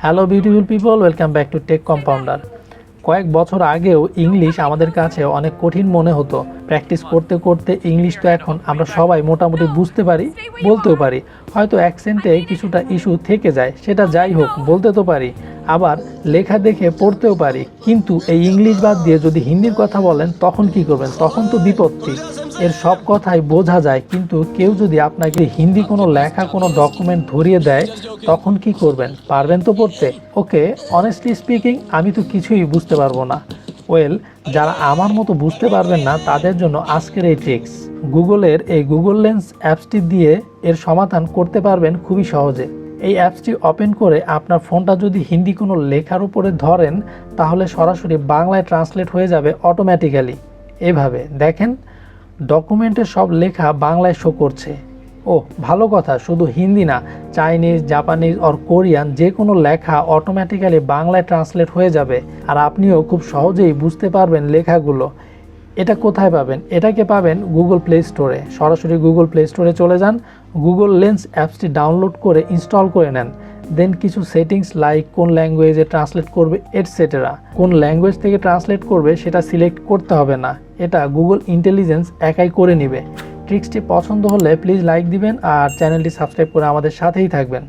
Hello beautiful people, welcome back to tech compounder. কয়েক বছর আগেও ইংলিশ আমাদের কাছে অনেক কঠিন মনে হতো। প্র্যাকটিস করতে করতে ইংলিশ তো এখন আমরা সবাই মোটামুটি বুঝতে পারি, বলতেও পারি। হয়তো অ্যাকসেন্টে কিছুটা ইস্যু থেকে যায়, সেটা যাই হোক, বলতে তো পারি। আবার লেখা দেখে পড়তেও পারি। কিন্তু এই ইংলিশ বাদ দিয়ে যদি হিন্দির কথা বলেন তখন কি করবেন? তখন তো বিপত্তি। এর সব কথাই বোঝা যায়, কিন্তু কেউ যদি আপনাকে হিন্দি কোনো লেখা কোনো ডকুমেন্ট ধরিয়ে দেয় তখন কি করবেন? পারবেন তো পড়তে? ওকে, অনেস্টলি স্পিকিং আমি তো কিছুই বুঝতে পারবো না। ওয়েল, যারা আমার মতো বুঝতে পারবেন না তাদের জন্য আজকের এই ট্রিক্স। গুগলের এই গুগল লেন্স অ্যাপসটি দিয়ে এর সমাধান করতে পারবেন খুবই সহজে। এই অ্যাপসটি ওপেন করে আপনার ফোনটা যদি হিন্দি কোনো লেখার উপরে ধরেন তাহলে সরাসরি বাংলায় ট্রান্সলেট হয়ে যাবে অটোমেটিক্যালি। এভাবে দেখেন, ডকুমেন্টের সব লেখা বাংলায় শো করছে। ও ভালো কথা, শুধু হিন্দি না, চাইনিজ, জাপানিজ অর কোরিয়ান যে কোনো লেখা অটোমেটিক্যালি বাংলায় ট্রান্সলেট হয়ে যাবে, আর আপনিও খুব সহজেই বুঝতে পারবেন লেখাগুলো। এটা কোথায় পাবেন? এটাকে পাবেন গুগল প্লে স্টোরে। সরাসরি গুগল প্লে স্টোরে চলে যান, গুগল লেন্স অ্যাপসটি ডাউনলোড করে ইনস্টল করে নেন। দেন কিছু সেটিংস লাইক কোন ল্যাঙ্গুয়েজে ট্রান্সলেট করবে এটসেটেরা, কোন ল্যাঙ্গুয়েজ থেকে ট্রান্সলেট করবে সেটা সিলেক্ট করতে হবে না, এটা গুগল ইন্টেলিজেন্স একাই করে নেবে। ট্রিক্সটি পছন্দ হলে প্লিজ লাইক দিবেন আর চ্যানেলটি সাবস্ক্রাইব করে আমাদের সাথেই থাকবেন।